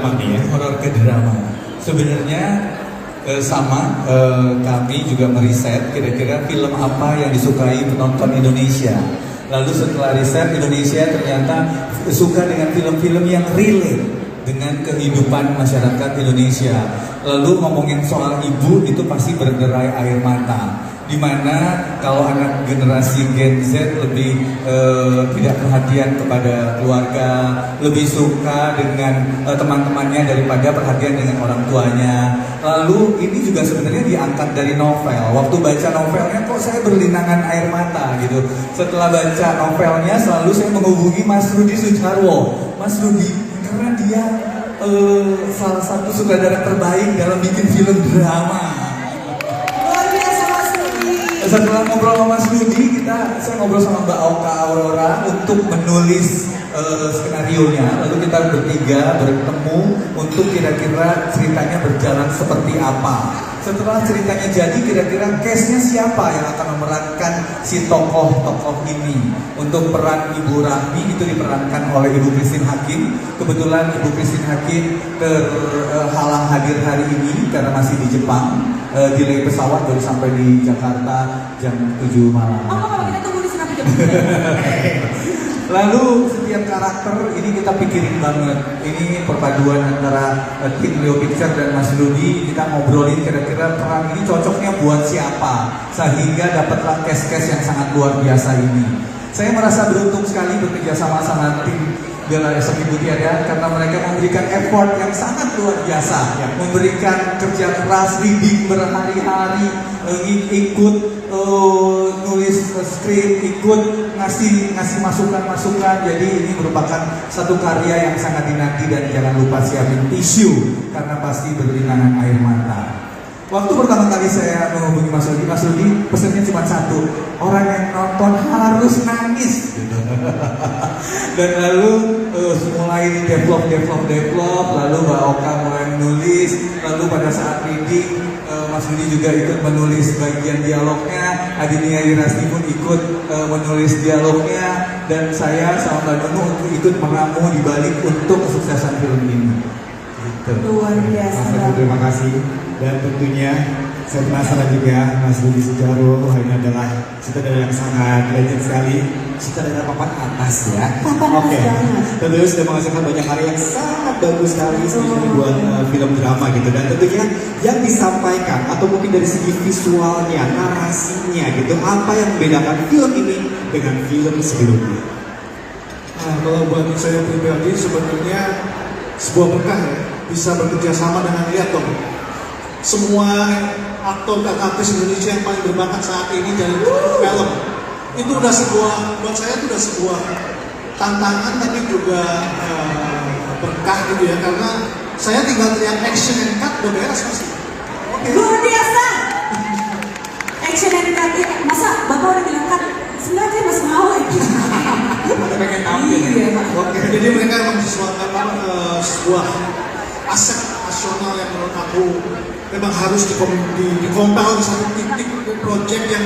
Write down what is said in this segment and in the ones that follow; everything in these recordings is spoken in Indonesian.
Horor ke drama. Sebenarnya sama kami juga meriset kira-kira film apa yang disukai penonton Indonesia. Lalu setelah riset, Indonesia ternyata suka dengan film-film yang relate dengan kehidupan masyarakat Indonesia. Lalu ngomongin soal ibu itu pasti berderai air mata. Dimana kalau anak generasi Gen Z lebih tidak perhatian kepada keluarga, lebih suka dengan teman-temannya daripada perhatian dengan orang tuanya. Lalu ini juga sebenarnya diangkat dari novel. Waktu baca novelnya kok saya berlinangan air mata gitu. Setelah baca novelnya selalu saya menghubungi Mas Rudi Sudjarwo. Mas Rudi, karena dia salah satu sutradara terbaik dalam bikin film drama. Setelah ngobrol sama Mas Rudi, saya ngobrol sama Mbak Oka Aurora untuk menulis skenario-nya. Lalu kita bertiga bertemu untuk kira-kira ceritanya berjalan seperti apa. Setelah ceritanya jadi, kira-kira case-nya siapa yang akan memerankan si tokoh-tokoh ini. Untuk peran Ibu Rahmi itu diperankan oleh Ibu Christine Hakim. Kebetulan Ibu Christine Hakim terhalang hadir hari ini karena masih di Jepang. Delay pesawat baru sampai di Jakarta jam 7 malam. Kalau kita tunggu di sana jam Lalu setiap karakter ini kita pikirin banget. Ini perpaduan antara tim Leo Picture dan Mas Rudi. Kita ngobrolin kira-kira peran ini cocoknya buat siapa, sehingga dapatlah cast-cast yang sangat luar biasa ini. Saya merasa beruntung sekali bekerja sama tim Bella Esok Ibu Tiada karena mereka memberikan effort yang sangat luar biasa, memberikan kerja keras, reading berhari-hari, ikut nulis skrip, ikut ngasih masukan. Jadi ini merupakan satu karya yang sangat dinanti dan jangan lupa siapin tisu karena pasti berlinangan air mata. Waktu pertama kali saya menghubungi Mas Rudi pesannya cuma satu, orang yang nonton harus nangis. Dan lalu mulai develop, lalu Mbak Oka mulai menulis, lalu pada saat reading Mas Rudi juga ikut menulis bagian dialognya, Adinia Wirasti pun ikut menulis dialognya, dan saya sama Mbak Nunu ikut meramu di balik untuk kesuksesan film ini. Luar biasa. Terima kasih. Dan tentunya saya penasaran juga Mas Rudi Sudjarwo ini adalah sutradara yang sangat legend sekali, sutradara papan atas ya. Oke. Tentunya sudah menghasilkan banyak karya yang sangat bagus sekali sebenarnya buat film drama gitu. Dan tentunya yang disampaikan atau mungkin dari segi visualnya, narasinya gitu, apa yang membedakan film ini dengan film sebelumnya? Nah, kalau buat saya pribadi sebenarnya sebuah berkah ya, bisa bekerja sama dengan lihat dong. Semua aktor dan aktris Indonesia yang paling berbakat saat ini dari film itu udah buat saya itu udah sebuah tantangan tapi juga berkah gitu ya, karena saya tinggal teriak action and cut udah beres pasti. Luar biasa. Action and cut, masa Bapak udah bilang cut? Sebenarnya masih mau itu. Ada pengen tampil. Iya. Oke. Jadi mereka memang sebuah aset nasional yang menurut aku memang harus dikompil di satu titik project yang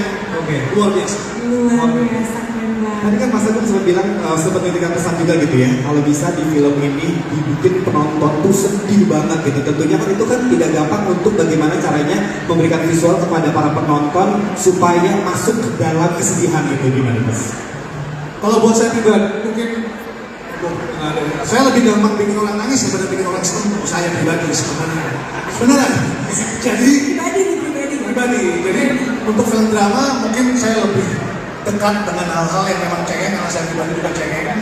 luar biasa. Luar biasa, keren banget. Tadi kan Mas Agung sempat bilang, sempat memberikan pesan juga gitu ya, kalau bisa di film ini dibikin penonton tuh sedih banget gitu. Tentunya kan itu kan tidak gampang untuk bagaimana caranya memberikan visual kepada para penonton supaya masuk ke dalam kesedihan itu, gimana Mas? Kalau buat saya pribadi mungkin saya lebih gampang bikin orang nangis daripada bikin orang senang. Saya pribadi sebenarnya. Beneran. Jadi pribadi. Jadi untuk film drama mungkin saya lebih dekat dengan hal-hal yang memang cengeng karena saya pribadi juga cengeng.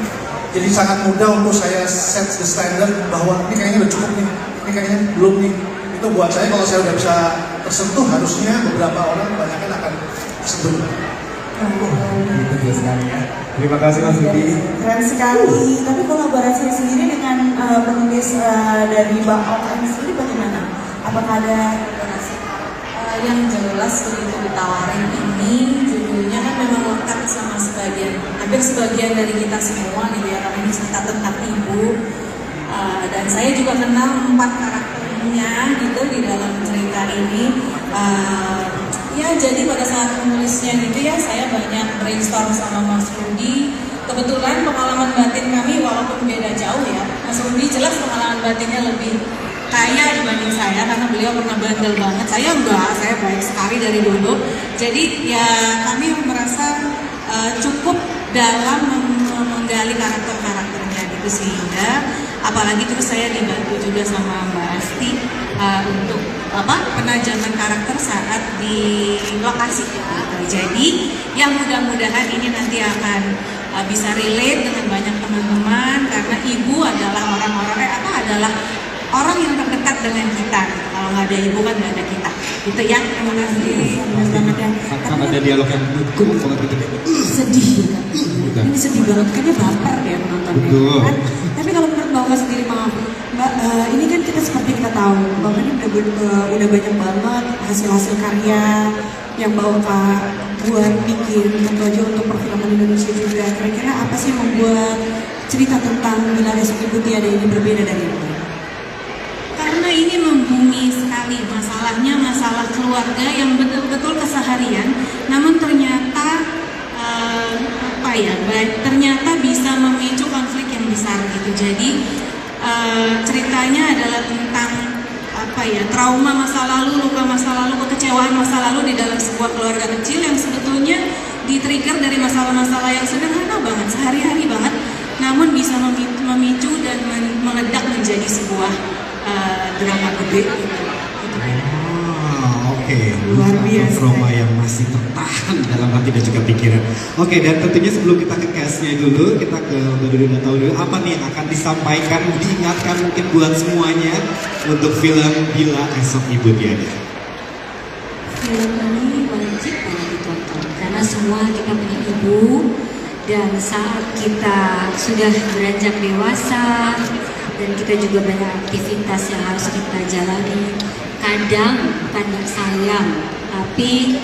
Jadi sangat mudah untuk saya set the standard bahwa ini kayaknya udah cukup nih, ini kayaknya belum nih. Itu buat saya kalau saya udah bisa tersentuh, harusnya beberapa orang kebanyakan akan tersentuh. Gitu sekali ya. Terima kasih Mas Rudi. Keren sekali. Tapi kolaborasi sendiri dengan penulis dari Mbak Oka sendiri bagaimana? Apakah ada kolaborasi? Yang jelas begitu ditawarin ini judulnya kan memang lekat sama hampir sebagian dari kita semua gitu ya, karena ini cerita tentang ibu. Dan saya juga kenal 4 karakternya gitu di dalam cerita ini. Ya jadi pada saat menulisnya gitu ya, saya banyak brainstorm sama Mas Rudi. Kebetulan pengalaman batin kami walaupun beda jauh ya, Mas Rudi jelas pengalaman batinnya lebih kaya dibanding saya karena beliau pernah bandel banget. Saya enggak, saya baik sekali dari dulu. Jadi ya kami merasa cukup dalam menggali karakter-karakternya gitu, sehingga apalagi terus saya dibantu juga sama Mbak Asti untuk penajaman karakter saat di lokasi gitu. Jadi yang mudah-mudahan ini nanti akan bisa relate dengan banyak teman-teman karena ibu adalah adalah orang yang terdekat dengan kita. Kalau nggak ada ibu kan nggak ada kita. Gitu ya. Terima kasih. Benar banget ya. Kan ada dialog yang mendukung banget gitu. Sedih kan? Ini sedih banget, kayaknya baper deh penontonnya. Betul. Kan? Tapi kalau menurut Mbak Oka sendiri, maaf Mbak, ini kan kita seperti kita tahu, Mbak Oka ini udah banyak banget hasil-hasil karya yang Mbak Oka buat bikin, tentu aja untuk perfilman Indonesia juga. Kira-kira apa sih yang membuat cerita tentang Bila Esok Ibu Tiada ini berbeda dari yang lain? Karena ini membumi sekali masalahnya, masalah keluarga yang betul-betul keseharian, namun ternyata ternyata bisa memicu konflik yang besar gitu. Jadi ceritanya adalah tentang trauma masa lalu, luka masa lalu, kekecewaan masa lalu di dalam sebuah keluarga kecil yang sebetulnya di-trigger dari masalah-masalah yang sederhana banget, sehari-hari banget, namun bisa memicu dan meledak menjadi sebuah drama gede gitu. Oke, Luar biasa. trauma yang masih tertahan dalam hati dan juga pikiran. Oke, dan tentunya sebelum kita ke cast-nya dulu, kita ke Mbak Dulu tahu dulu apa nih yang akan disampaikan, diingatkan mungkin buat semuanya untuk film Bila Esok Ibu Tiada. Film ini wajib banget ditonton karena semua kita punya ibu, dan saat kita sudah beranjak dewasa dan kita juga banyak aktivitas yang harus kita jalani, kadang bukan sayang tapi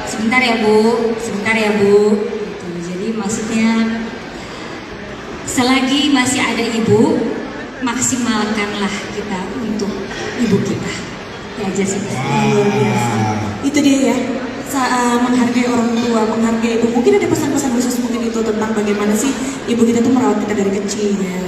sebentar ya bu gitu. Jadi maksudnya selagi masih ada ibu, maksimalkanlah kita untuk ibu kita ya aja sih. Luar biasa. Itu dia ya, menghargai orang tua, menghargai ibu. Mungkin ada pesan-pesan khusus mungkin itu tentang bagaimana sih ibu kita tuh merawat kita dari kecil ya,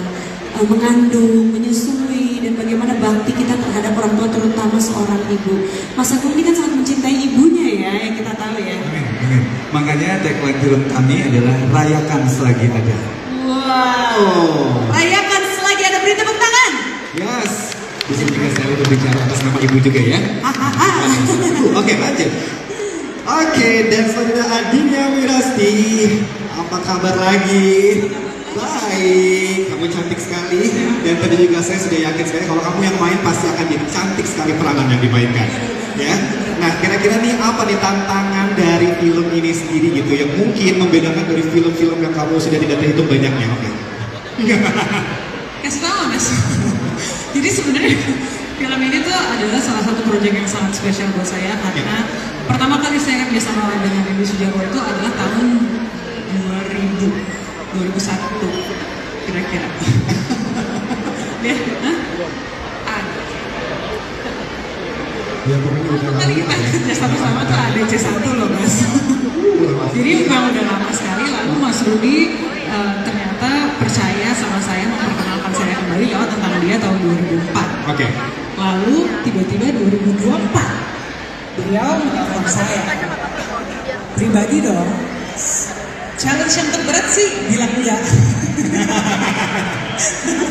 mengandung, menyusui, dan bagaimana bakti kita terhadap orang tua, terutama seorang ibu. Mas Agung ini kan sangat mencintai ibunya ya, yang kita tahu ya. Amin. Makanya tagline film kami adalah rayakan selagi ada. Wow. Rayakan selagi ada, beri tepuk tangan. Yes, bisa juga saya berbicara atas nama ibu juga ya. Oke, lanjut. Oke, dan selanjutnya Adinia Wirasti. Apa kabar lagi? Baik, kamu cantik sekali. Dan tadi juga saya sudah yakin sekali kalau kamu yang main pasti akan jadi cantik sekali peranan yang dimainkan. Ya, nah kira-kira nih apa nih tantangan dari film ini sendiri gitu yang mungkin membedakan dari film-film yang kamu sudah tidak terhitung banyaknya? Oke. Kasih tahu Mas. Jadi sebenarnya film ini tuh adalah salah satu proyek yang sangat spesial buat saya karena pertama kali saya kerja sama dengan Ibu Sujarwo itu adalah tahun 2001 kira-kira. Ya, Ya pokoknya udah pertama kali kita kerja sama tuh ada C1 loh Mas. Jadi memang udah lama sekali. Lalu Mas Rudi ternyata percaya sama saya, memperkenalkan saya kembali lewat tentang dia tahun 2004. Oke. Lalu tiba-tiba 2024 beliau menelpon saya pribadi dong. Challenge yang terberat sih bilang iya.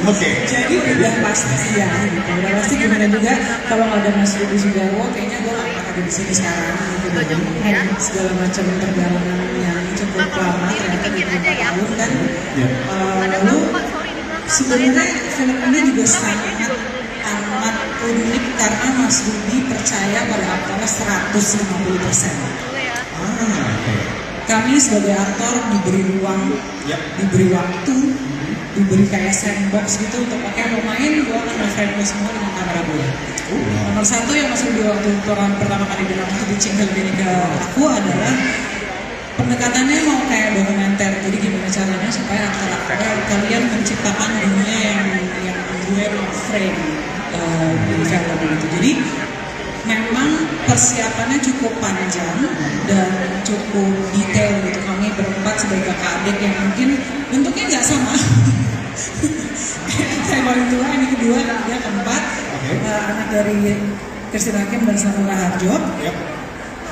Oke. Jadi udah pasti ya gitu. Udah pasti gimana juga kalau nggak ada Mas Rudi Sujarwo kayaknya gue nggak akan ada di sini sekarang gitu. Dan segala macam perjalanan yang cukup lama ternyata di 4 tahun kan. Lalu sebenarnya film ini juga sangat amat unik karena Mas Rudi percaya pada aktornya 150%. Kami sebagai aktor diberi ruang, diberi waktu, diberi kayak sandbox gitu untuk pakai mau main, gue akan nge-frame semua dengan kamera gue. Nomor satu yang Mas Rudi waktu pertama kali bilang di single ini ke aku adalah pendekatannya mau kayak dokumenter. Jadi gimana caranya supaya aktor-aktor kalian menciptakan dunia yang gue mau frame di film itu. Jadi memang persiapannya cukup panjang dan cukup detail gitu. Kami berempat sebagai kakak adik yang mungkin bentuknya nggak sama, Saya paling tua, ini kedua, ketiga, keempat. Anak dari Christine Hakim dan Sandra Raharjo.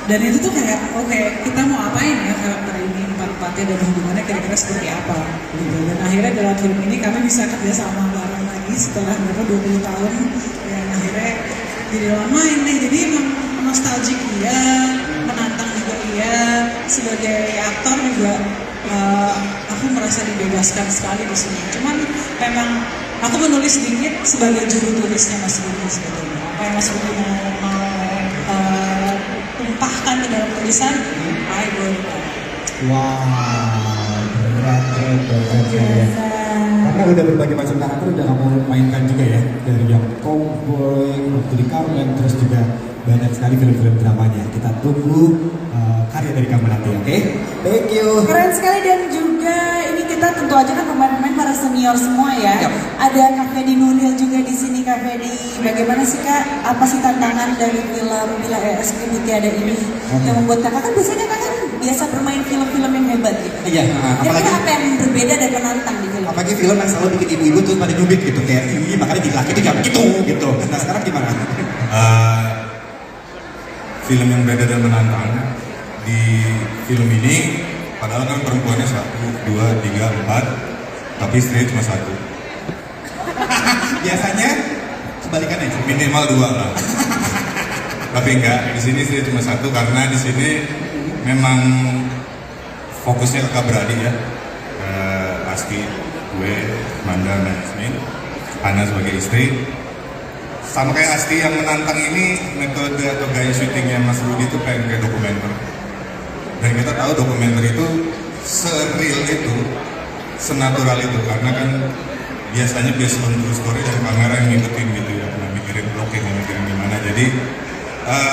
Dan itu tuh kayak, oke, kita mau apain ya karakter ini empat-empatnya dan hubungannya kira-kira seperti apa gitu. Dan akhirnya dalam film ini kami bisa kerjasama bareng lagi setelah berapa 20 tahun. Dan akhirnya jadi dalam main nih, jadi emang nostalgic iya, menantang juga iya. Sebagai aktor juga aku merasa dibebaskan sekali di sini. Cuman memang aku menulis sedikit sebagai juru tulisnya Mas Rudi sebetulnya. Apa yang Mas Rudi mau tumpahkan ke dalam tulisan, I don't know. Wow, berat ya. Karena udah berbagai macam karakter udah kamu mainkan juga ya, dari yang cowboy, waktu di Carmen, terus juga banyak sekali film-film dramanya. Kita tunggu karya dari kamu nanti, oke? Thank you. Keren sekali, dan juga ini kita tentu aja kan pemain-pemain para senior semua ya. Yap. Ada Kak Fedi Nuril juga di sini. Kak Fedi, bagaimana sih Kak? Apa sih tantangan dari film Bila Es Kini Tiada ini yang membuat kakak kan biasanya kakak biasa bermain film-film yang hebat gitu. Iya, Kira-kira apa yang berbeda dan menantang di film? apalagi film yang selalu bikin ibu-ibu tuh pada nyubit gitu, kayak ih makanya di laki itu jangan begitu gitu. Nah sekarang gimana? Film yang beda dan menantang di film ini, padahal kan perempuannya 1, 2, 3, 4, tapi istri cuma 1. Biasanya kebalikannya. Minimal 2 lah. Tapi enggak, di sini istri cuma 1 karena di sini memang fokusnya kakak beradik ya. Asti, gue, Manda, dan Yasmin, Hana sebagai istri. Sama kayak Asti yang menantang ini, metode atau gaya syutingnya Mas Rudi itu kayak dokumenter. Dan kita tahu dokumenter itu se-real itu, senatural itu, karena kan biasanya based on true story dan kamera yang ngikutin gitu ya, nggak mikirin blocking, nggak mikirin gimana. Jadi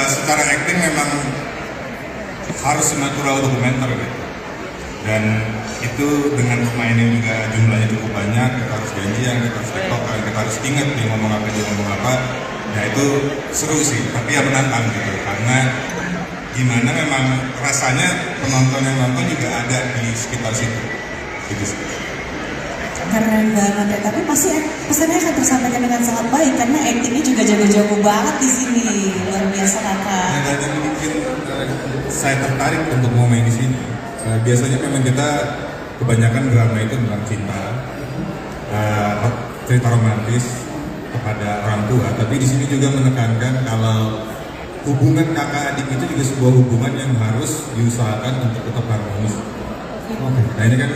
secara acting memang harus senatural dokumenter gitu. Dan itu dengan pemainnya juga jumlahnya cukup banyak, kita harus janjian, kita harus tiktokan, kita harus ingat dia ngomong apa, dia ngomong apa. Ya itu seru sih, tapi ya menantang gitu, karena gimana memang rasanya penonton yang nonton juga ada di sekitar situ gitu sih. Keren banget ya, tapi pasti pesannya akan tersampaikan dengan sangat baik karena actingnya juga jago-jago banget di sini, luar biasa kakak. Nah, dan yang bikin saya tertarik untuk mau main di sini, biasanya memang kita kebanyakan drama itu tentang cinta, cerita romantis kepada orang tua, tapi di sini juga menekankan kalau hubungan kakak adik itu juga sebuah hubungan yang harus diusahakan untuk tetap harmonis. Nah ini kan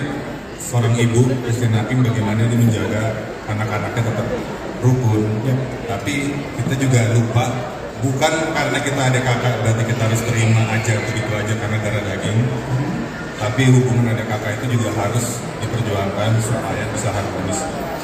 seorang ibu, Christine Hakim, bagaimana dia menjaga anak-anaknya tetap rukun, tapi kita juga lupa, bukan karena kita ada kakak berarti kita harus terima aja begitu aja karena darah daging, tapi hubungan ada kakak itu juga harus diperjuangkan supaya bisa harmonis.